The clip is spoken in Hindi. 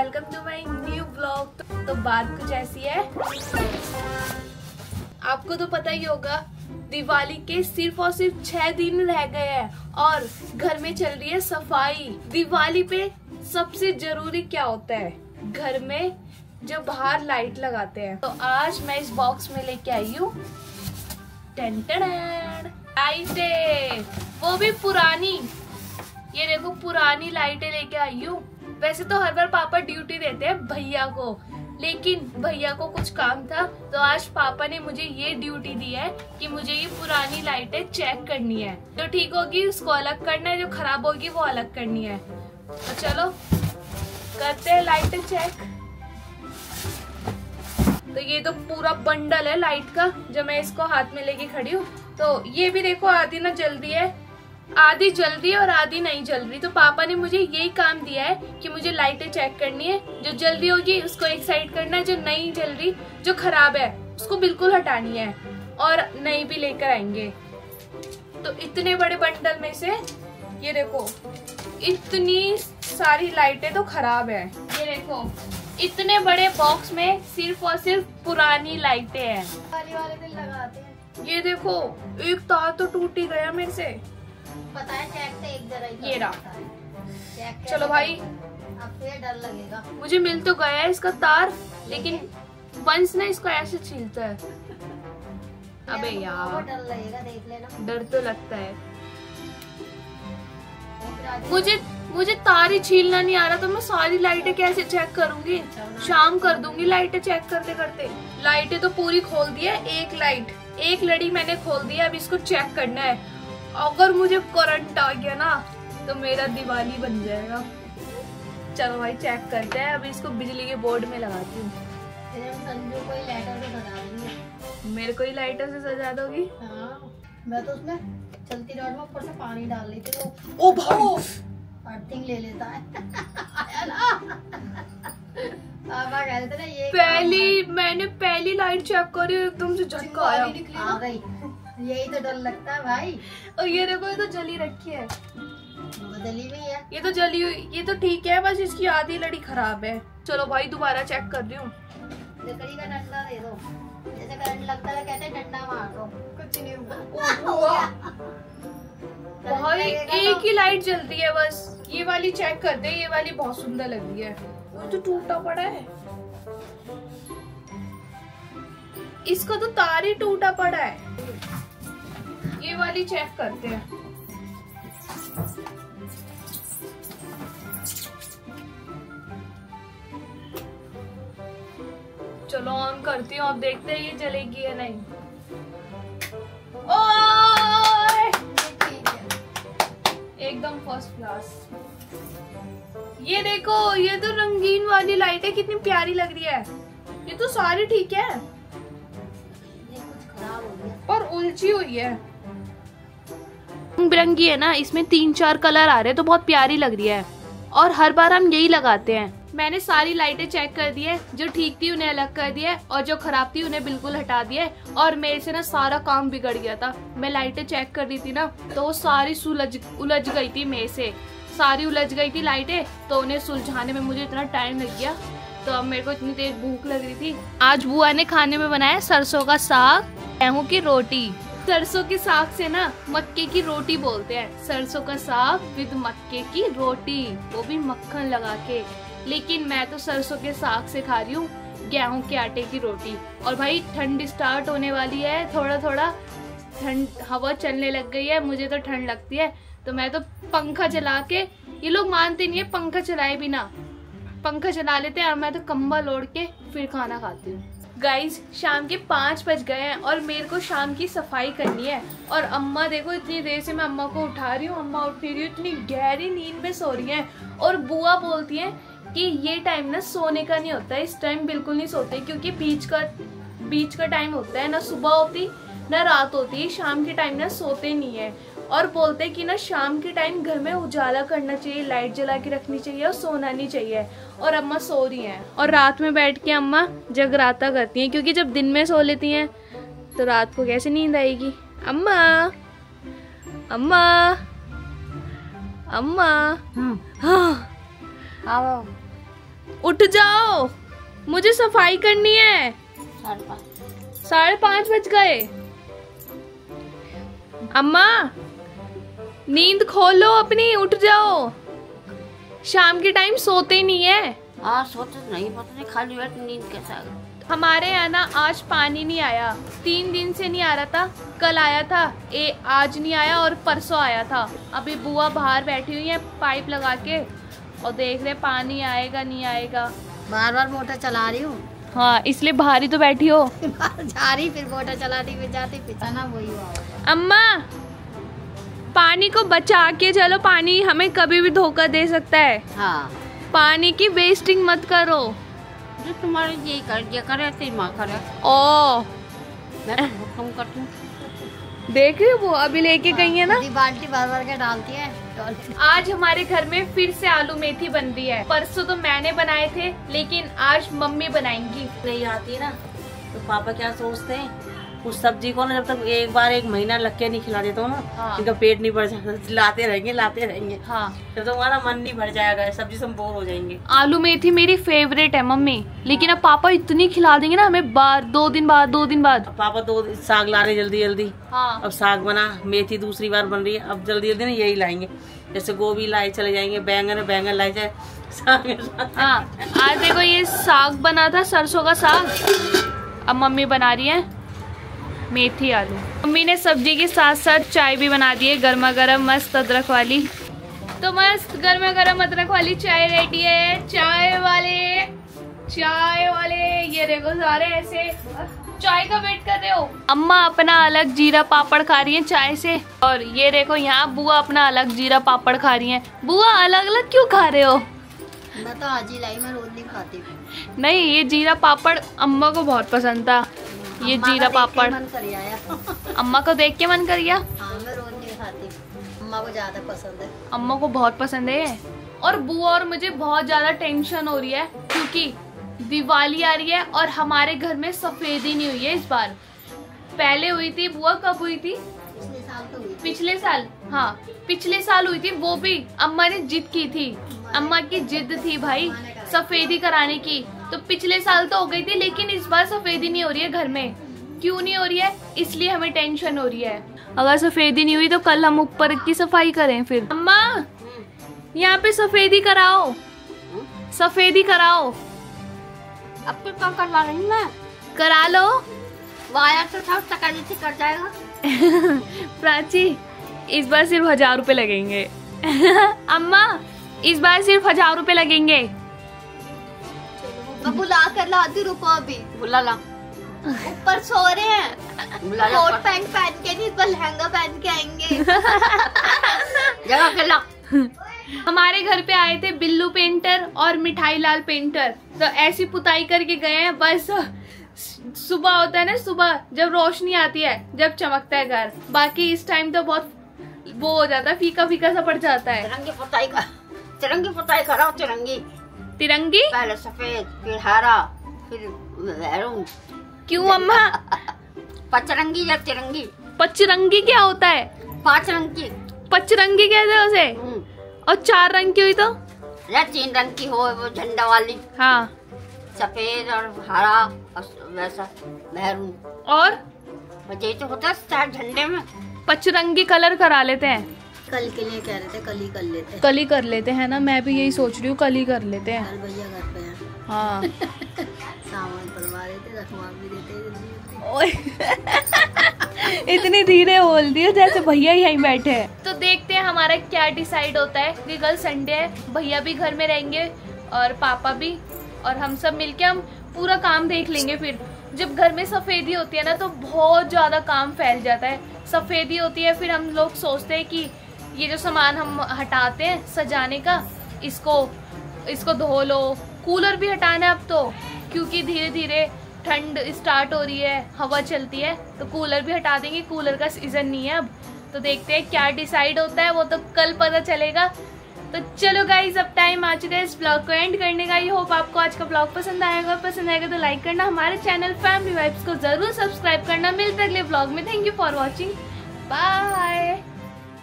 Welcome to my new blog. तो बात कुछ ऐसी है, आपको तो पता ही होगा दिवाली के सिर्फ और सिर्फ 6 दिन रह गए हैं और घर में चल रही है सफाई। दिवाली पे सबसे जरूरी क्या होता है, घर में जो बाहर लाइट लगाते हैं। तो आज मैं इस बॉक्स में लेके आई हूँ लाइटें, वो भी पुरानी। ये देखो पुरानी लाइटें लेके आई हूँ। वैसे तो हर बार पापा ड्यूटी देते हैं भैया को, लेकिन भैया को कुछ काम था तो आज पापा ने मुझे ये ड्यूटी दी है कि मुझे ये पुरानी लाइटें चेक करनी है। जो ठीक होगी उसको अलग करना है, जो खराब होगी वो अलग करनी है। तो चलो करते हैं लाइटें चेक। तो ये तो पूरा बंडल है लाइट का जो मैं इसको हाथ में लेके खड़ी हूँ। तो ये भी देखो आधी ना जल रही है, आधी जल रही है और आधी नहीं जल रही। तो पापा ने मुझे यही काम दिया है कि मुझे लाइटें चेक करनी है। जो जल रही होगी उसको एक साइड करना है, जो नहीं जल रही, जो खराब है उसको बिल्कुल हटानी है और नई भी लेकर आएंगे। तो इतने बड़े बंडल में से ये देखो इतनी सारी लाइटें तो खराब है। ये देखो इतने बड़े बॉक्स में सिर्फ और सिर्फ पुरानी लाइटें हैं। वाले दिन लगाते हैं। ये देखो एक तार तो टूट ही गया मेरे से। पता है चेक से एक जरा ही ये रहा। चेक चलो भाई, अब फिर डर लगेगा। मुझे मिल तो गया है इसका तार, लेकिन वंश ने इसको ऐसे छीलता है। अबे यार डर लगेगा, देख लेना। डर तो लगता है। मुझे तार ही छीलना नहीं आ रहा, तो मैं सारी लाइटें कैसे चेक करूंगी। शाम कर दूंगी लाइटें चेक करते करते। लाइटें तो पूरी खोल दी है, एक लड़ी मैंने खोल दी है। अब इसको चेक करना है। अगर मुझे करंट आ गया ना तो मेरा दिवाली बन जाएगा। चलो भाई चेक करते हैं। अभी इसको बिजली के बोर्ड में लगाती हूँ। संजू को ही लाइटर से सजा दूंगी। मेरे को ही लाइटर से सजा दोगी? हाँ, मैं तो उसमें चलती रॉड में ऊपर से पानी डाल ली थी। ओ भाई अर्थिंग ले लेता है। आया ना? पापा कह रहे थे ना ये मैंने पहली लाइट चेक करी, एकदम से झटका आया। आ गई। यही तो डर लगता है भाई। और ये देखो ये तो जली रखी है। जली हुई है। ये तो जली हुई, ये तो ठीक है, बस इसकी आधी लड़ी खराब है। चलो भाई दोबारा चेक कर रही हूँ। लकड़ी का डंडा दे दो, जैसे करंट लगता है कहते हैं डंडा मार दो, कुछ नहीं हुआ। भाई एक ही लाइट जलती है बस। ये वाली चेक करते हैं, ये वाली बहुत सुंदर लग रही है। वो तो टूटा पड़ा है, इसका तो तार ही टूटा पड़ा है। ये वाली चेक करते हैं। चलो ऑन करती हूँ, अब देखते हैं ये जलेगी या नहीं। ओए! एकदम फर्स्ट क्लास। ये देखो ये तो रंगीन वाली लाइट है, कितनी प्यारी लग रही है। ये तो सारी ठीक है, ये कुछ खराब हो गया पर उलझी हुई है। रंग बिरंगी है ना, इसमें 3-4 कलर आ रहे हैं तो बहुत प्यारी लग रही है। और हर बार हम यही लगाते हैं। मैंने सारी लाइटें चेक कर दी है, जो ठीक थी उन्हें अलग कर दिया है और जो खराब थी उन्हें बिल्कुल हटा दिया है। और मेरे से ना सारा काम बिगड़ गया था। मैं लाइटें चेक कर रही थी ना तो वो सारी उलझ गई थी, मेरे से सारी उलझ गई थी लाइटें। तो उन्हें सुलझाने में मुझे इतना टाइम लग गया। तो अब मेरे को इतनी देर भूख लग रही थी। आज बुआ ने खाने में बनाया सरसों का साग, गेहूं की रोटी। सरसों के साग से ना मक्के की रोटी बोलते हैं। सरसों का साग विद मक्के की रोटी, वो भी मक्खन लगा के। लेकिन मैं तो सरसों के साग से खा रही हूँ गेहूं के आटे की रोटी। और भाई ठंड स्टार्ट होने वाली है, थोड़ा थोड़ा ठंड हवा चलने लग गई है। मुझे तो ठंड लगती है तो मैं तो पंखा चला के, ये लोग मानते नहीं है पंखा चलाए बिना, पंखा चला लेते हैं और मैं तो कंबल ओढ़ के फिर खाना खाती हूँ। गाइज शाम के 5 बज गए हैं और मेरे को शाम की सफाई करनी है। और अम्मा देखो इतनी देर से मैं अम्मा को उठा रही हूँ, अम्मा उठ रही हूँ, इतनी गहरी नींद में सो रही हैं। और बुआ बोलती हैं कि ये टाइम ना सोने का नहीं होता है, इस टाइम बिल्कुल नहीं सोते क्योंकि बीच का टाइम होता है, ना सुबह होती ना रात होती है। शाम के टाइम ना सोते नहीं है। और बोलते हैं कि ना शाम के टाइम घर में उजाला करना चाहिए, लाइट जला के रखनी चाहिए और सोना नहीं चाहिए। और अम्मा सो रही हैं और रात में बैठ के अम्मा जगराता करती हैं, क्योंकि जब दिन में सो लेती हैं तो रात को कैसे नींद आएगी। अम्मा अम्मा अम्मा हाँ आओ उठ जाओ, मुझे सफाई करनी है। 5:30 बज गए। अम्मा नींद खोलो अपनी, उठ जाओ। शाम के टाइम सोते नहीं है। हाँ सोते नहीं, पता नहीं खाली बैठ नींद कैसा आ गई। हमारे यहाँ ना आज पानी नहीं आया, 3 दिन से नहीं आ रहा था। कल आया था, आज नहीं आया और परसों आया था। अभी बुआ बाहर बैठी हुई है पाइप लगा के और देख रहे पानी आएगा नहीं आएगा। बार बार मोटर चला रही हूँ। हाँ इसलिए बाहर ही तो बैठी हो। जा रही फिर मोटर चलाती फिर जाती पिछाना वही हुआ। अम्मा पानी को बचा के चलो, पानी हमें कभी भी धोखा दे सकता है। हाँ पानी की वेस्टिंग मत करो। जो तुम्हारे यही कर दिया करे तेरी माँ करे। ओ मैं तो हुक्म करती हूँ। देख रही हो वो अभी लेके गई है ना। बाल्टी भर भर के डालती है। आज हमारे घर में फिर से आलू मेथी बन रही है। परसों तो मैंने बनाए थे लेकिन आज मम्मी बनाएंगी। नहीं आती ना तो पापा क्या सोचते हैं, उस सब्जी को ना जब तक एक महीना लग के नहीं खिला देता हूँ ना, हाँ। इनका पेट नहीं भर जाता। लाते रहेंगे। हाँ जब तक हमारा मन नहीं भर जाएगा सब्जी से हम बोर हो जाएंगे। आलू मेथी मेरी फेवरेट है मम्मी, लेकिन अब पापा इतनी खिला देंगे ना हमें, 2 दिन बाद। अब पापा 2 साग ला रहे जल्दी। हाँ अब साग बना, मेथी दूसरी बार बन रही है। अब जल्दी ना यही लाएंगे, जैसे गोभी लाए चले जाएंगे, बैंगन लाए जाए साग। हाँ आज देखो ये साग बना था, सरसों का साग। अब मम्मी बना रही है मेथी आलू। मम्मी ने सब्जी के साथ साथ चाय भी बना दी है, गर्मा गर्म मस्त अदरक वाली। तो मस्त गर्मा गर्म अदरक वाली चाय रेडी है। चाय वाले ये देखो सारे ऐसे चाय का वेट कर रहे हो। अम्मा अपना अलग जीरा पापड़ खा रही है चाय से, और ये देखो यहाँ बुआ अपना अलग जीरा पापड़ खा रही है। बुआ अलग अलग क्यों खा रहे हो? मैं तो आज ही लाई, मैं रोज नहीं खाती। नहीं ये जीरा पापड़ अम्मा को बहुत पसंद था। ये जीरा पापड़ अम्मा को देख के मन कर गया। हाँ मैं रोज नहीं खाती, अम्मा को ज्यादा पसंद है। अम्मा को बहुत पसंद है। और बुआ और मुझे बहुत ज्यादा टेंशन हो रही है क्योंकि दिवाली आ रही है और हमारे घर में सफेदी नहीं हुई है इस बार। पहले हुई थी। बुआ कब हुई थी? पिछले साल तो हुई। पिछले साल? हाँ पिछले साल हुई थी, वो भी अम्मा ने जिद की थी। अम्मा की जिद थी भाई सफेदी कराने की, तो पिछले साल तो हो गई थी, लेकिन इस बार सफेदी नहीं हो रही है घर में। क्यों नहीं हो रही है? इसलिए हमें टेंशन हो रही है। अगर सफेदी नहीं हुई तो कल हम ऊपर की सफाई करें फिर। अम्मा यहाँ पे सफेदी कराओ, सफेदी कराओ। अब तो कम करवा रही मैं। करा लो। वायर तो था तकड़ी से कर जाएगा। प्राची इस बार सिर्फ 1000 रुपए लगेंगे। अम्मा इस बार सिर्फ 1000 रुपए लगेंगे। बुला कर लाती, रुको अभी। बुला ला। ऊपर सो रहे हैं, कोट पैंट पहन के नहीं, पर लहंगा पहन के आएंगे। जगह पे ला। हमारे घर पे आए थे बिल्लू पेंटर और मिठाई लाल पेंटर, तो ऐसी पुताई करके गए हैं। बस सुबह होता है ना, सुबह जब रोशनी आती है, जब चमकता है घर। बाकी इस टाइम तो बहुत वो हो जाता है, फीका फीका सा पड़ जाता है। तिरंगी पुताई कराओ। तिरंगी पहले सफेद, फिर हरा, फिर मैरून। क्यों अम्मा? पचरंगी या तिरंगी? पचरंगी क्या होता है? 5 रंग की। पचरंगी कहते हैं उसे। और 4 रंग की हुई तो? या 3 रंग की हो, वो झंडा वाली। हाँ सफेद और हरा और वैसा मैरून। और यही तो होता है झंडे में। पचरंगी कलर करा लेते हैं। कल के लिए कह रहे थे, कल ही कर लेते हैं। कल ही कर लेते हैं ना, मैं भी यही सोच रही हूँ, कल ही कर लेते हैं। कल भैया घर पे हैं। हाँ सामान बनवा रहे थे, रखवा भी देते इतनी धीरे बोल दियो जैसे भैया यहीं बैठे हैं। तो देखते हैं हमारा क्या डिसाइड होता है कि कल संडे है, भैया भी घर में रहेंगे और पापा भी, और हम सब मिलके हम पूरा काम देख लेंगे। फिर जब घर में सफेदी होती है ना तो बहुत ज्यादा काम फैल जाता है। सफेदी होती है, फिर हम लोग सोचते हैं कि ये जो सामान हम हटाते हैं सजाने का, इसको धो लो। कूलर भी हटाना है अब तो, क्योंकि धीरे धीरे ठंड स्टार्ट हो रही है, हवा चलती है, तो कूलर भी हटा देंगे। कूलर का सीजन नहीं है अब। तो देखते हैं क्या डिसाइड होता है, वो तो कल पता चलेगा। तो चलो गाइज अब टाइम आ चुका है इस ब्लॉग को एंड करने का। आई होप आपको आज का ब्लॉग पसंद आएगा तो लाइक करना, हमारे चैनल फैमिली वाइब्स को जरूर सब्सक्राइब करना। मिलते अगले ब्लॉग में। Thank you for watching, bye.